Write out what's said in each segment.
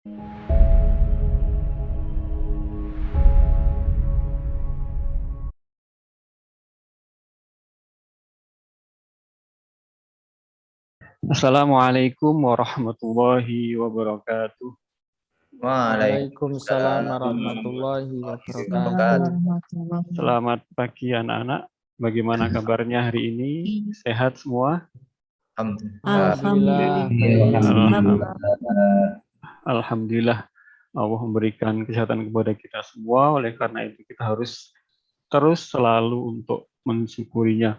Assalamualaikum warahmatullahi wabarakatuh. Waalaikumsalam Waalaikumsalam warahmatullahi warahmatullahi wabarakatuh. wabarakatuh. Selamat pagi anak-anak. Bagaimana kabarnya hari ini? Sehat semua? Alhamdulillah, baik. Alhamdulillah. Alhamdulillah. Allah memberikan kesehatan kepada kita semua. Oleh karena itu kita harus terus selalu untuk mensyukurinya.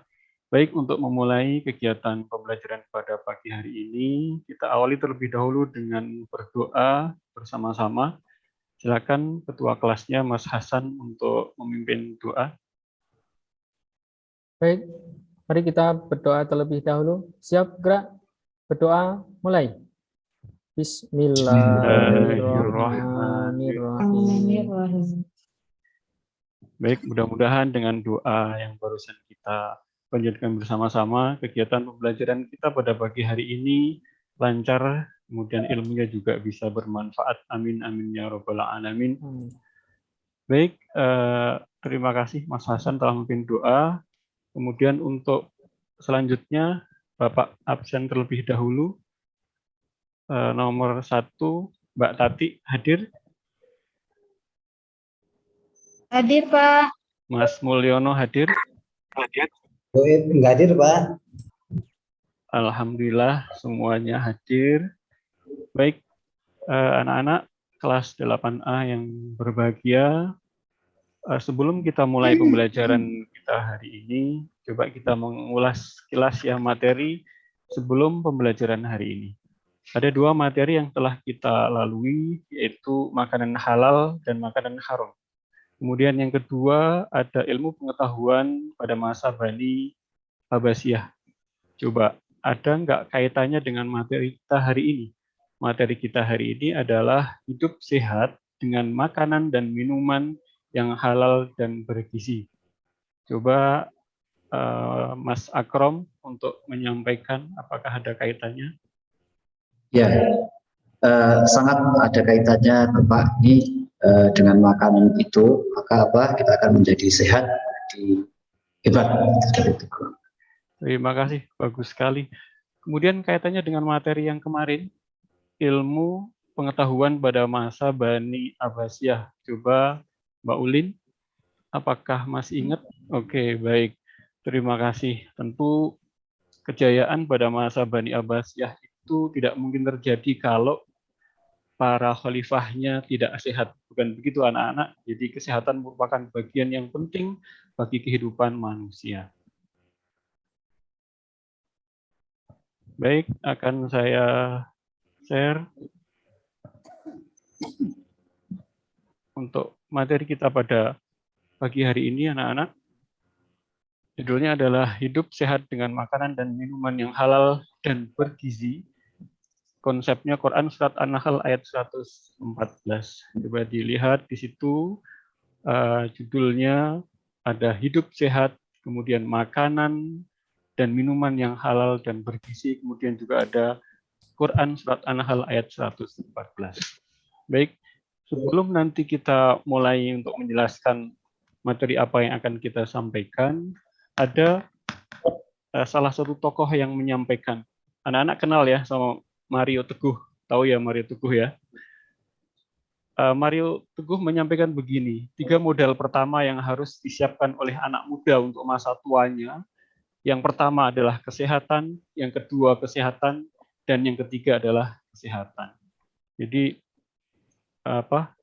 Baik, untuk memulai kegiatan pembelajaran pada pagi hari ini, kita awali terlebih dahulu dengan berdoa bersama-sama. Silakan ketua kelasnya Mas Hasan untuk memimpin doa. Baik, mari kita berdoa terlebih dahulu. Siap, gerak. Berdoa, mulai. Bismillahirrahmanirrahim. Baik, mudah-mudahan dengan doa yang barusan kita panjatkan bersama-sama, kegiatan pembelajaran kita pada pagi hari ini lancar, kemudian ilmunya juga bisa bermanfaat. Amin, amin, ya robbal alamin. Baik, terima kasih Mas Hasan telah memimpin doa. Kemudian untuk selanjutnya, Bapak absen terlebih dahulu. Nomor 1, Mbak Tati hadir. Hadir, Pak. Mas Mulyono hadir. Enggak hadir, Pak. Alhamdulillah semuanya hadir. Baik, anak-anak kelas 8A yang berbahagia, sebelum kita mulai pembelajaran kita hari ini, coba kita mengulas sekilas ya materi sebelum pembelajaran hari ini. Ada 2 materi yang telah kita lalui, yaitu makanan halal dan makanan haram. Kemudian yang kedua ada ilmu pengetahuan pada masa Bani Abbasiyah. Coba ada nggak kaitannya dengan materi kita hari ini? Materi kita hari ini adalah hidup sehat dengan makanan dan minuman yang halal dan bergizi. Coba Mas Akrom untuk menyampaikan apakah ada kaitannya? Ya, sangat ada kaitannya, Bapak. Ini dengan makanan itu, maka kita akan menjadi sehat, di hebat. Terima kasih, bagus sekali. Kemudian kaitannya dengan materi yang kemarin, ilmu pengetahuan pada masa Bani Abbasiyah. Coba Mbak Ulin, apakah masih ingat? Oke, baik. Terima kasih. Tentu kejayaan pada masa Bani Abbasiyah itu tidak mungkin terjadi kalau para khalifahnya tidak sehat. Bukan begitu anak-anak? Jadi kesehatan merupakan bagian yang penting bagi kehidupan manusia. Baik, akan saya share untuk materi kita pada pagi hari ini anak-anak. Judulnya adalah hidup sehat dengan makanan dan minuman yang halal dan bergizi. Konsepnya Quran surat An-Nahl ayat 114. Coba dilihat di situ judulnya ada hidup sehat, kemudian makanan dan minuman yang halal dan bergizi, kemudian juga ada Quran surat An-Nahl ayat 114. Baik, sebelum nanti kita mulai untuk menjelaskan materi apa yang akan kita sampaikan, ada salah satu tokoh yang menyampaikan. Anak-anak kenal ya sama Mario Teguh, tahu ya Mario Teguh ya? Mario Teguh menyampaikan begini, 3 modal pertama yang harus disiapkan oleh anak muda untuk masa tuanya. Yang pertama adalah kesehatan, yang kedua kesehatan, dan yang ketiga adalah kesehatan. Jadi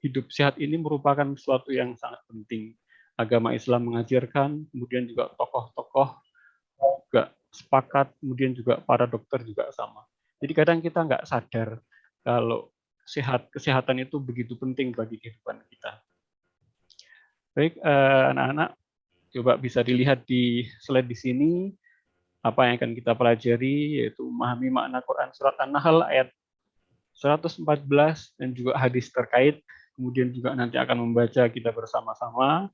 hidup sehat ini merupakan sesuatu yang sangat penting. Agama Islam mengajarkan, kemudian juga tokoh-tokoh juga sepakat, kemudian juga para dokter juga sama. Jadi kadang kita nggak sadar kalau kesehatan itu begitu penting bagi kehidupan kita. Baik, anak-anak, coba bisa dilihat di slide di sini apa yang akan kita pelajari, yaitu memahami makna Quran surat An-Nahl ayat 114 dan juga hadis terkait. Kemudian juga nanti akan membaca kita bersama-sama,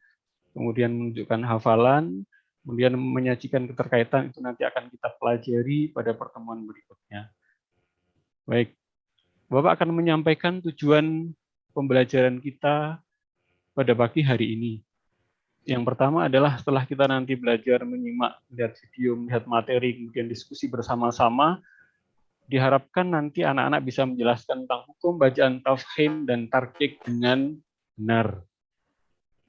kemudian menunjukkan hafalan, kemudian menyajikan keterkaitan, itu nanti akan kita pelajari pada pertemuan berikutnya. Baik, Bapak akan menyampaikan tujuan pembelajaran kita pada pagi hari ini. Yang pertama adalah setelah kita nanti belajar menyimak, melihat video, melihat materi, kemudian diskusi bersama-sama, diharapkan nanti anak-anak bisa menjelaskan tentang hukum bacaan tafhim dan tarkik dengan benar.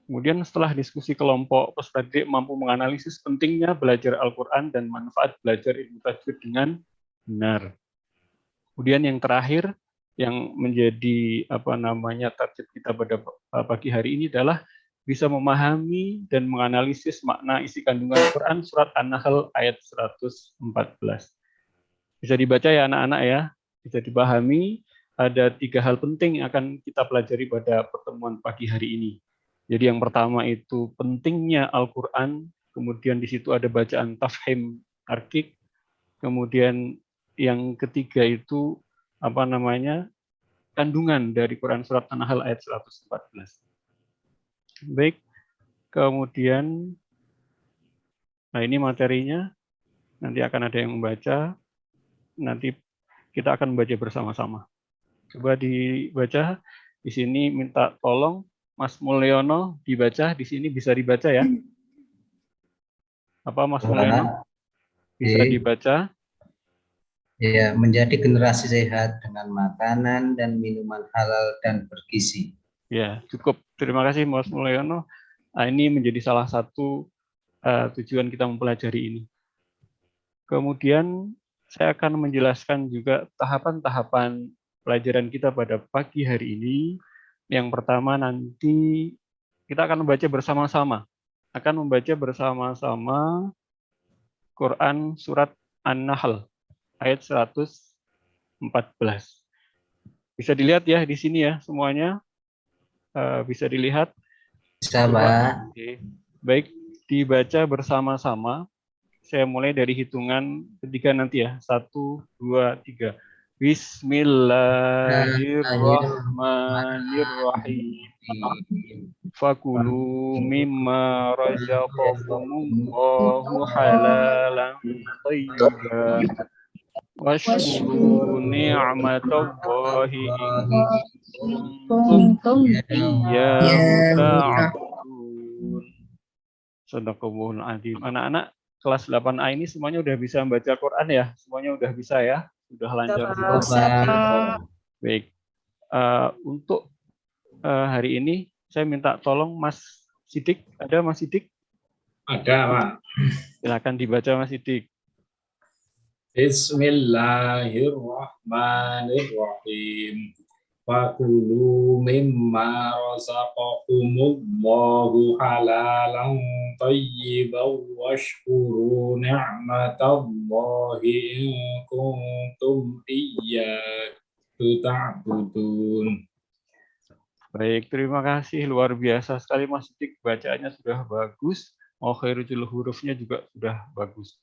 Kemudian setelah diskusi kelompok, peserta didik mampu menganalisis pentingnya belajar Al-Quran dan manfaat belajar ilmu tajwid dengan benar. Kemudian yang terakhir, yang menjadi target kita pada pagi hari ini adalah bisa memahami dan menganalisis makna isi kandungan Quran surat An-Nahl ayat 114. Bisa dibaca ya anak-anak ya, bisa dipahami. Ada 3 hal penting yang akan kita pelajari pada pertemuan pagi hari ini. Jadi yang pertama itu pentingnya Al-Quran, kemudian di situ ada bacaan tafhim tarkik, kemudian yang ketiga itu kandungan dari Quran surat An-Nahl ayat 114. Baik, kemudian ini materinya, nanti akan ada yang membaca, nanti kita akan membaca bersama-sama. Coba dibaca, di sini minta tolong Mas Mulyono dibaca, di sini bisa dibaca ya. Apa Mas Mulyono? Bisa dibaca? Ya, menjadi generasi sehat dengan makanan dan minuman halal dan bergizi. Ya, cukup. Terima kasih Mas Mulyono. Ini menjadi salah satu tujuan kita mempelajari ini. Kemudian saya akan menjelaskan juga tahapan-tahapan pelajaran kita pada pagi hari ini. Yang pertama nanti kita akan membaca bersama-sama. Akan membaca bersama-sama Quran surat An-Nahl ayat 114. Bisa dilihat ya di sini ya semuanya. Bisa dilihat. Bisa, Pak. Oke. Baik, dibaca bersama-sama. Saya mulai dari hitungan ketiga nanti ya. 1, 2, 3. Bismillahirrahmanirrahim. Fakulu mimma razaqakumullahu halalan thayyiban. Washkuru ni'matallahi in kuntum iyyahu ta'budun. Shadaqallahul adzim. Anak-anak kelas 8A ini semuanya udah bisa membaca Quran ya? Semuanya udah bisa ya? Sudah lancar semua. Baik. Untuk hari ini saya minta tolong Mas Sidik. Ada Mas Sidik? Ada, Pak. Silakan dibaca Mas Sidik. Bismillahirrahmanirrahim. Fakulu mimma razaqakumullahu halalan thayyiban washkuru ni'matallahi in kuntum iyyahu ta'budun. Baik, terima kasih. Luar biasa sekali Mas Sidik. Bacaannya sudah bagus. Khairul hurufnya juga sudah bagus.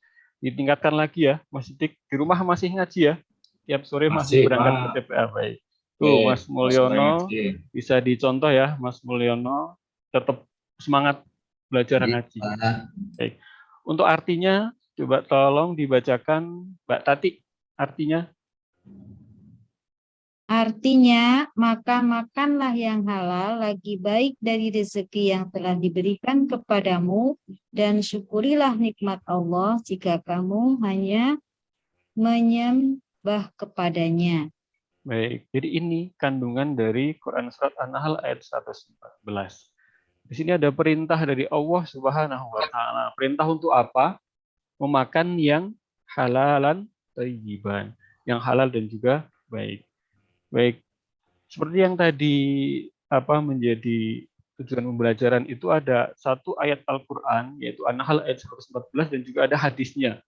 Ditingkatkan lagi ya, Mas Sidik. Di rumah masih ngaji ya? Tiap sore masih berangkat ke TPA. Baik. Tuh, Mas Mulyono, bisa dicontoh ya, Mas Mulyono. Tetap semangat belajar ngaji. Baik. Untuk artinya, coba tolong dibacakan Mbak Tati. Artinya? Artinya, maka makanlah yang halal lagi baik dari rezeki yang telah diberikan kepadamu dan syukurilah nikmat Allah jika kamu hanya menyembah kepadanya. Baik, jadi ini kandungan dari Quran surat An-Nahl ayat 114. Di sini ada perintah dari Allah Subhanahu wa taala. Perintah untuk apa? Memakan yang halalan thayyiban, yang halal dan juga baik. Baik, seperti yang tadi menjadi tujuan pembelajaran itu ada satu ayat Al-Quran, yaitu An-Nahl ayat 114, dan juga ada hadisnya.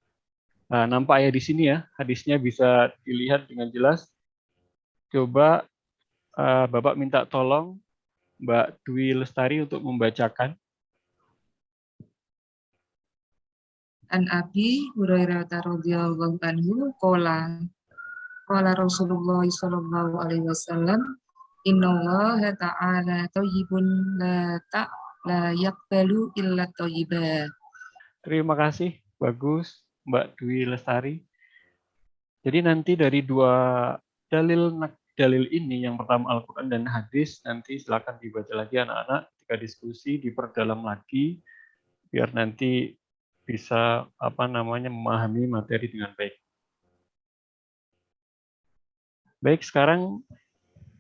Nah, nampak ya di sini ya, hadisnya bisa dilihat dengan jelas. Coba Bapak minta tolong Mbak Dwi Lestari untuk membacakan. An Abi Hurairah radhiyallahu anhu qala Rasulullah sallallahu alaihi wasallam innallaha ta'ala thayyibun la yaqbalu illa thayyiba. Terima kasih, bagus Mbak Dwi Lestari. Jadi nanti dari dua dalil dalil ini, yang pertama Al-Quran dan hadis, nanti silakan dibaca lagi anak-anak, ketika diskusi diperdalam lagi, biar nanti bisa memahami materi dengan baik. Baik, sekarang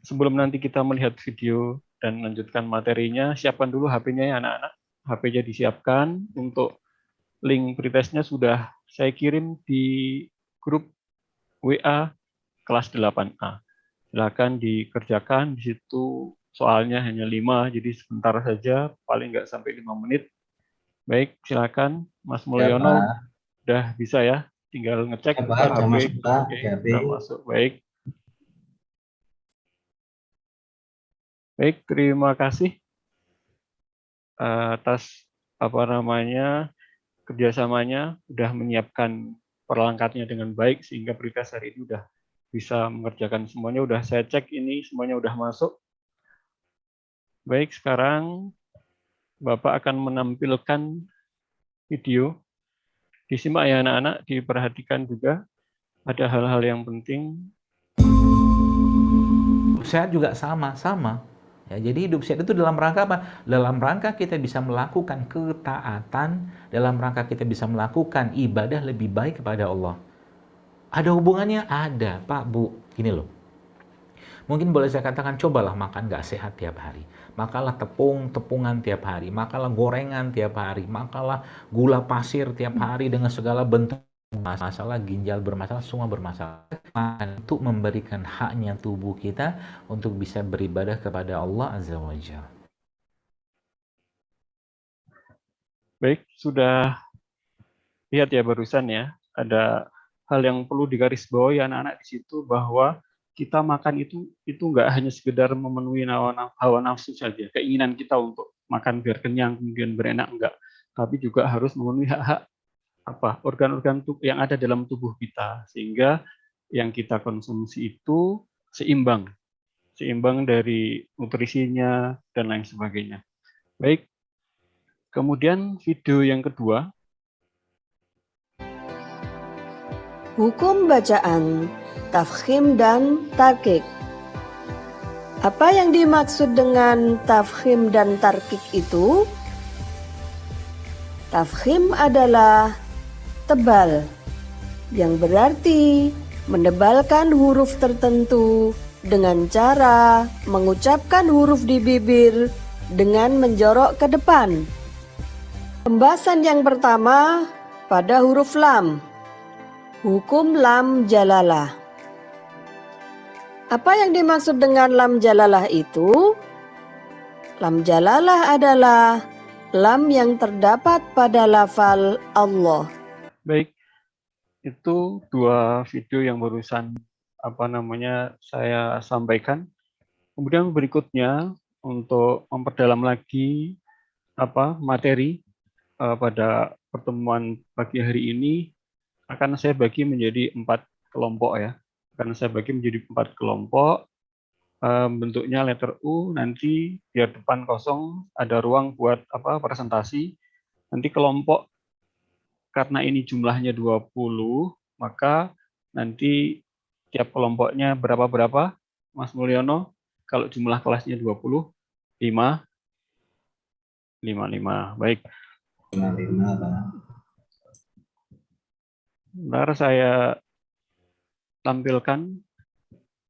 sebelum nanti kita melihat video dan melanjutkan materinya, siapkan dulu HP-nya ya anak-anak. HP-nya disiapkan. Untuk link pretestnya sudah saya kirim di grup WA kelas 8A. Silakan dikerjakan, di situ soalnya hanya 5, jadi sebentar saja, paling nggak sampai 5 menit. Baik, silakan Mas Mulyono, udah bisa ya, tinggal ngecek Ya, Pak, udah HP. masuk, Pak, Oke, HP. udah masuk, baik. Baik, terima kasih atas kerjasamanya, sudah menyiapkan perangkatnya dengan baik sehingga pretest hari ini sudah bisa mengerjakan semuanya. Udah saya cek ini semuanya udah masuk. Baik, sekarang Bapak akan menampilkan video. Disimak ya anak-anak, diperhatikan juga. Ada hal-hal yang penting. Sehat juga sama. Ya, jadi hidup sehat itu dalam rangka apa? Dalam rangka kita bisa melakukan ketaatan, dalam rangka kita bisa melakukan ibadah lebih baik kepada Allah. Ada hubungannya? Ada, Pak, Bu. Gini loh. Mungkin boleh saya katakan, cobalah makan gak sehat tiap hari. Makalah tepungan tiap hari. Makalah gorengan tiap hari. Makalah gula pasir tiap hari dengan segala bentuk masalah, ginjal bermasalah, semua bermasalah. Untuk memberikan haknya tubuh kita untuk bisa beribadah kepada Allah Azza wa Jalla. Baik, sudah lihat ya barusan ya, ada hal yang perlu digarisbawahi anak-anak di situ, bahwa kita makan itu nggak hanya sekedar memenuhi hawa nafsu saja, keinginan kita untuk makan biar kenyang kemudian berenak, enggak, tapi juga harus memenuhi hak-hak organ-organ yang ada dalam tubuh kita, sehingga yang kita konsumsi itu seimbang dari nutrisinya dan lain sebagainya. Baik, kemudian video yang kedua. Hukum bacaan, tafkhim dan tarkik. Apa yang dimaksud dengan tafkhim dan tarkik itu? Tafkhim adalah tebal, yang berarti menebalkan huruf tertentu dengan cara mengucapkan huruf di bibir dengan menjorok ke depan. Pembahasan yang pertama pada huruf lam. Hukum lam jalalah. Apa yang dimaksud dengan lam jalalah itu? Lam jalalah adalah lam yang terdapat pada lafal Allah. Baik, itu dua video yang barusan saya sampaikan. Kemudian berikutnya untuk memperdalam lagi materi pada pertemuan pagi hari ini akan saya bagi menjadi 4 kelompok ya. Akan saya bagi menjadi 4 kelompok. Bentuknya letter U, nanti biar depan kosong ada ruang buat presentasi. Nanti kelompok, karena ini jumlahnya 20, maka nanti tiap kelompoknya berapa, Mas Mulyono? Kalau jumlah kelasnya 20, 5. Baik. 5, Pak. Bentar saya tampilkan.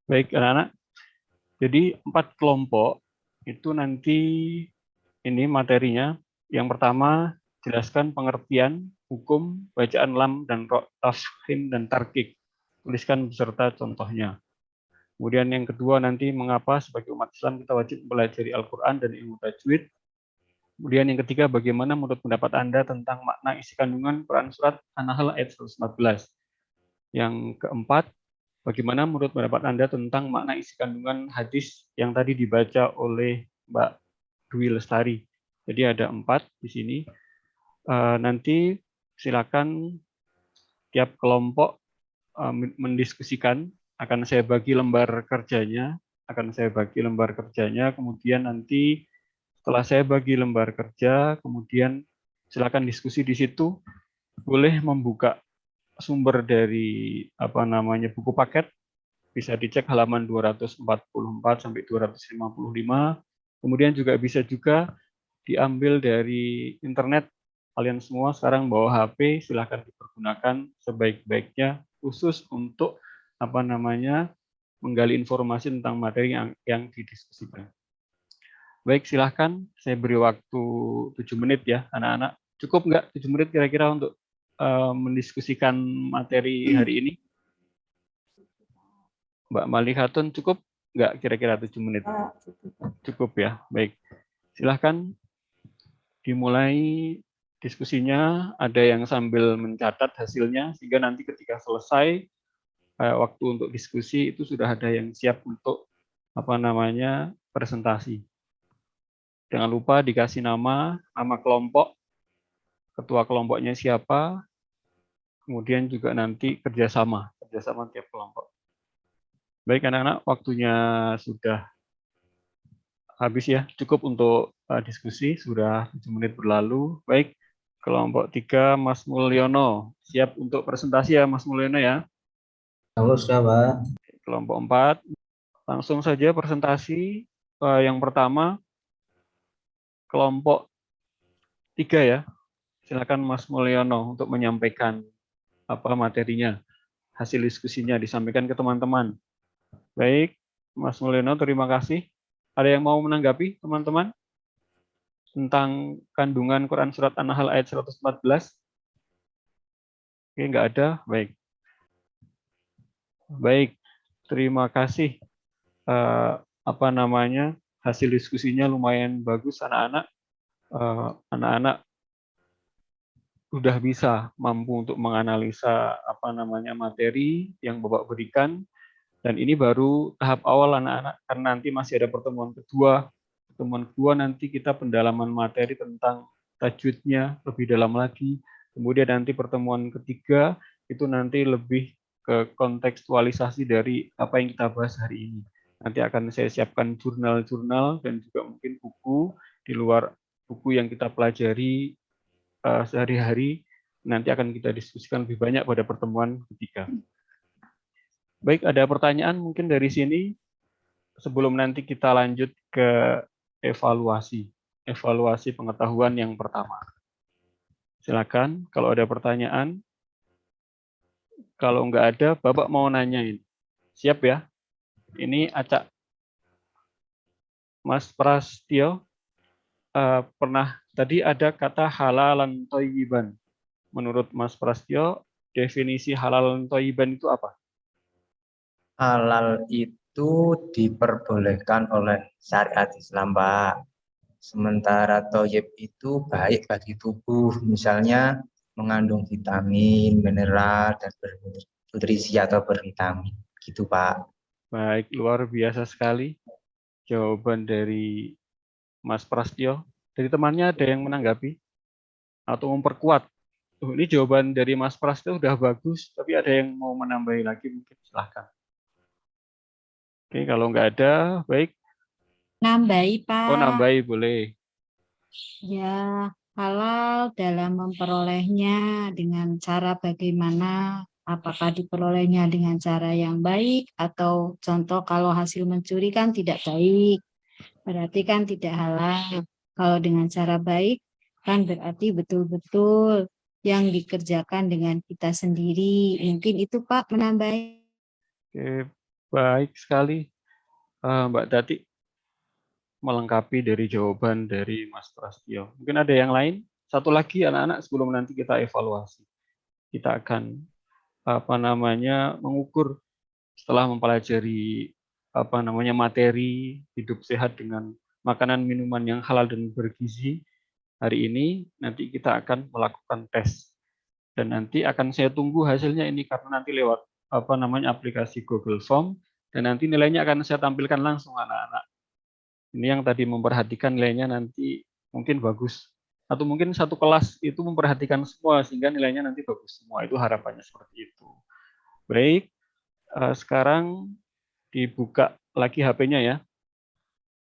Baik, anak-anak. Jadi 4 kelompok itu nanti ini materinya. Yang pertama, jelaskan pengertian hukum bacaan lam dan ro, tafkhim dan tarkik. Tuliskan beserta contohnya. Kemudian yang kedua nanti mengapa sebagai umat Islam kita wajib mempelajari Al-Quran dan ilmu tajwid. Kemudian yang ketiga, bagaimana menurut pendapat Anda tentang makna isi kandungan Quran surat An-Nahl ayat 114. Yang keempat, bagaimana menurut pendapat Anda tentang makna isi kandungan hadis yang tadi dibaca oleh Mbak Dwi Lestari. Jadi ada 4 di sini. Nanti silakan tiap kelompok mendiskusikan. Akan saya bagi lembar kerjanya. Kemudian nanti setelah saya bagi lembar kerja, kemudian silakan diskusi di situ. Boleh membuka sumber dari buku paket Bisa dicek halaman 244 sampai 255. Kemudian bisa juga diambil dari internet. Kalian semua sekarang bawa HP, silahkan dipergunakan sebaik-baiknya khusus untuk menggali informasi tentang materi yang didiskusikan. Baik, silahkan saya beri waktu 7 menit ya anak-anak. Cukup nggak 7 menit kira-kira untuk mendiskusikan materi hari ini? Mbak Malikhatun, cukup nggak kira-kira 7 menit? Cukup ya, baik. Silahkan dimulai diskusinya. Ada yang sambil mencatat hasilnya, sehingga nanti ketika selesai waktu untuk diskusi itu sudah ada yang siap untuk presentasi. Jangan lupa dikasih nama kelompok, ketua kelompoknya siapa, kemudian juga nanti kerjasama tiap kelompok. Baik anak-anak, waktunya sudah habis ya, cukup untuk diskusi, sudah 7 menit berlalu. Baik, kelompok 3 Mas Mulyono, siap untuk presentasi ya Mas Mulyono ya? Halo, Pak. Kelompok 4, langsung saja presentasi. Yang pertama, kelompok 3 ya, silakan Mas Mulyono untuk menyampaikan materinya, hasil diskusinya disampaikan ke teman-teman. Baik, Mas Mulyono, terima kasih. Ada yang mau menanggapi teman-teman tentang kandungan Quran Surat An-Nahl ayat 114? Oke, nggak ada. Baik. Baik, terima kasih. Hasil diskusinya lumayan bagus anak-anak. Anak-anak sudah bisa mampu untuk menganalisa materi yang Bapak berikan. Dan ini baru tahap awal anak-anak, karena nanti masih ada pertemuan kedua. Pertemuan kedua nanti kita pendalaman materi tentang tajwidnya lebih dalam lagi. Kemudian nanti pertemuan ketiga itu nanti lebih ke kontekstualisasi dari apa yang kita bahas hari ini. Nanti akan saya siapkan jurnal-jurnal dan juga mungkin buku di luar buku yang kita pelajari sehari-hari. Nanti akan kita diskusikan lebih banyak pada pertemuan ketiga. Baik, ada pertanyaan mungkin dari sini sebelum nanti kita lanjut ke evaluasi pengetahuan yang pertama. Silakan kalau ada pertanyaan. Kalau nggak ada, Bapak mau nanyain. Siap ya? Ini acak. Mas Prastio, pernah tadi ada kata halalan thayyiban. Menurut Mas Prastio, definisi halalan thayyiban itu apa? Halal itu diperbolehkan oleh syariat Islam, Pak. Sementara thayyib itu baik bagi tubuh, misalnya mengandung vitamin, mineral, dan bernutrisi atau bervitamin. Gitu, Pak. Baik, luar biasa sekali jawaban dari Mas Prastio. Dari temannya ada yang menanggapi atau memperkuat? Ini jawaban dari Mas Prastio sudah bagus, tapi ada yang mau menambahi lagi mungkin silahkan. Oke, kalau nggak ada, baik. Nambahi, Pak. Oh, nambahi boleh. Ya, halal dalam memperolehnya dengan cara bagaimana, apakah diperolehnya dengan cara yang baik, atau contoh kalau hasil mencuri kan tidak baik, berarti kan tidak halal. Kalau dengan cara baik, kan berarti betul-betul yang dikerjakan dengan kita sendiri. Mungkin itu Pak menambahi. Oke, baik sekali Mbak Tati melengkapi dari jawaban dari Mas Prastio. Mungkin ada yang lain? Satu lagi anak-anak sebelum nanti kita evaluasi. Kita akan mengukur setelah mempelajari materi hidup sehat dengan makanan minuman yang halal dan bergizi. Hari ini nanti kita akan melakukan tes. Dan nanti akan saya tunggu hasilnya ini karena nanti lewat aplikasi Google Form dan nanti nilainya akan saya tampilkan langsung anak-anak. Ini yang tadi memperhatikan nilainya nanti mungkin bagus. Atau mungkin satu kelas itu memperhatikan semua sehingga nilainya nanti bagus semua. Itu harapannya seperti itu. Baik, sekarang dibuka lagi HP-nya ya.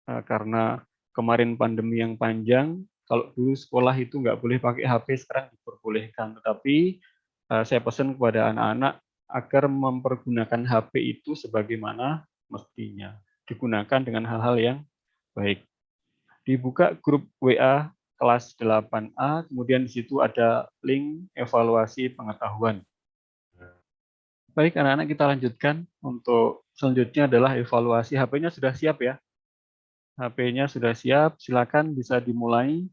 Karena kemarin pandemi yang panjang, kalau dulu sekolah itu nggak boleh pakai HP, sekarang diperbolehkan. Tetapi saya pesan kepada anak-anak agar mempergunakan HP itu sebagaimana mestinya, digunakan dengan hal-hal yang baik. Dibuka grup WA kelas 8A, kemudian di situ ada link evaluasi pengetahuan. Baik, anak-anak, kita lanjutkan. Untuk selanjutnya adalah evaluasi. HP-nya sudah siap ya? HP-nya sudah siap, silakan bisa dimulai.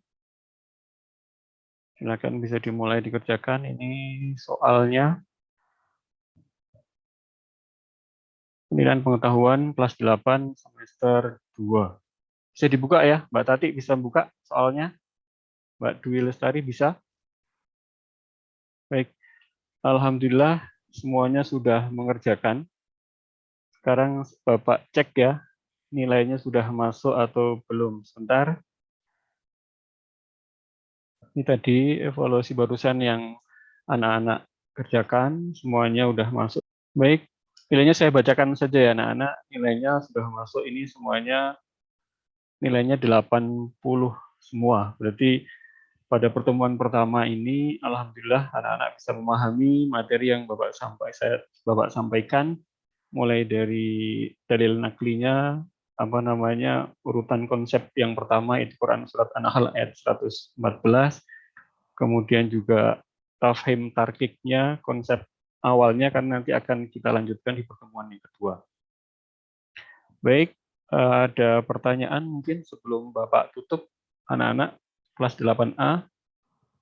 Silakan bisa dimulai dikerjakan. Ini soalnya. Penilaian pengetahuan kelas 8 semester 2. Bisa dibuka ya, Mbak Tati bisa buka soalnya. Mbak Dwi Lestari bisa? Baik, alhamdulillah semuanya sudah mengerjakan. Sekarang Bapak cek ya, nilainya sudah masuk atau belum. Sebentar. Ini tadi evaluasi barusan yang anak-anak kerjakan, semuanya sudah masuk. Baik, nilainya saya bacakan saja ya anak-anak. Nilainya sudah masuk, ini semuanya nilainya 80 semua. Berarti pada pertemuan pertama ini, alhamdulillah anak-anak bisa memahami materi yang Bapak sampaikan, mulai dari dalil naklinya, urutan konsep yang pertama itu Quran surat An-Nahl ayat 114, kemudian juga tafhim tarkiknya, konsep awalnya kan nanti akan kita lanjutkan di pertemuan yang kedua. Baik, ada pertanyaan mungkin sebelum Bapak tutup, anak-anak kelas 8A,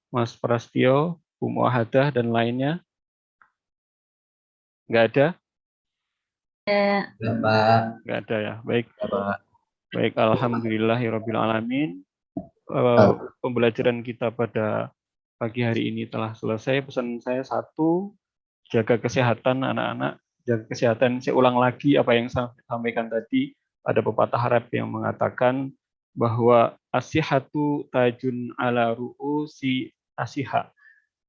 Mas Prastio, Bu Muahadah, dan lainnya? Nggak ada? Nggak ada ya. Baik. Baik, alhamdulillahirrabbilalamin. Pembelajaran kita pada pagi hari ini telah selesai. Pesan saya satu, jaga kesehatan anak-anak. Jaga kesehatan. Saya ulang lagi apa yang saya sampaikan tadi. Ada pepatah Arab yang mengatakan bahwa asihatu tajun ala ru'usi asiha.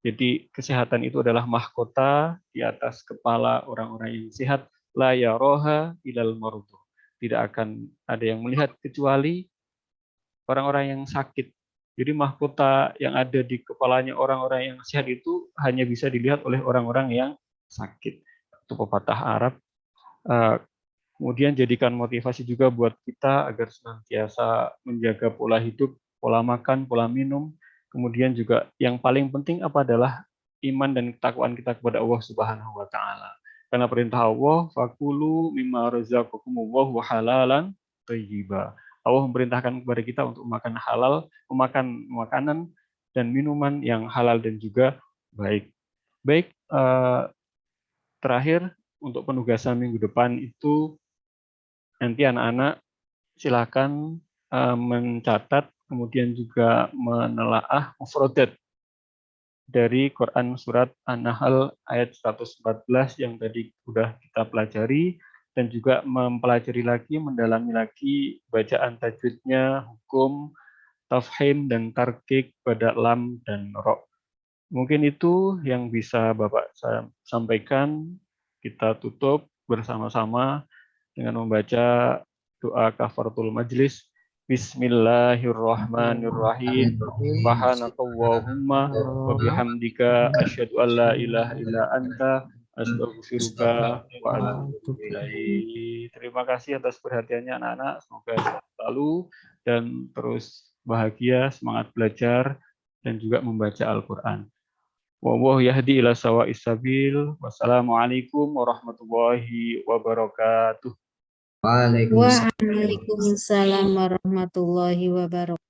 Jadi kesehatan itu adalah mahkota di atas kepala orang-orang yang sehat. La yaroha ilal marudhu. Tidak akan ada yang melihat kecuali orang-orang yang sakit. Jadi mahkota yang ada di kepalanya orang-orang yang sehat itu hanya bisa dilihat oleh orang-orang yang sakit. Itu pepatah Arab. Kemudian jadikan motivasi juga buat kita agar senantiasa menjaga pola hidup, pola makan, pola minum. Kemudian juga yang paling penting apa adalah iman dan ketakwaan kita kepada Allah Subhanahu wa taala. Karena perintah Allah, fakulu mimma razaqakumullahu halalan thayyiba. Allah memerintahkan kepada kita untuk makan halal, memakan makanan dan minuman yang halal dan juga baik. Baik, terakhir untuk penugasan minggu depan itu nanti anak-anak silakan mencatat, kemudian juga menelaah mufradat dari Quran surat An-Nahl ayat 114 yang tadi sudah kita pelajari, dan juga mempelajari lagi, mendalami lagi bacaan tajwidnya, hukum, tafhim, dan tarkik pada lam dan ro. Mungkin itu yang bisa Bapak sampaikan. Kita tutup bersama-sama dengan membaca doa kafaratul majlis. Bismillahirrahmanirrahim. Subhanakallahumma wa bihamdika asyhadu an la ilaha illa anta astaghfiruka wa atubu ilaik. Terima kasih atas perhatiannya anak-anak. Semoga sehat selalu dan terus bahagia, semangat belajar dan juga membaca Al-Qur'an. Wallahu yahdi ila sawa'is sabil. Wassalamualaikum warahmatullahi wabarakatuh. Waalaikumsalam warahmatullahi wabarakatuh.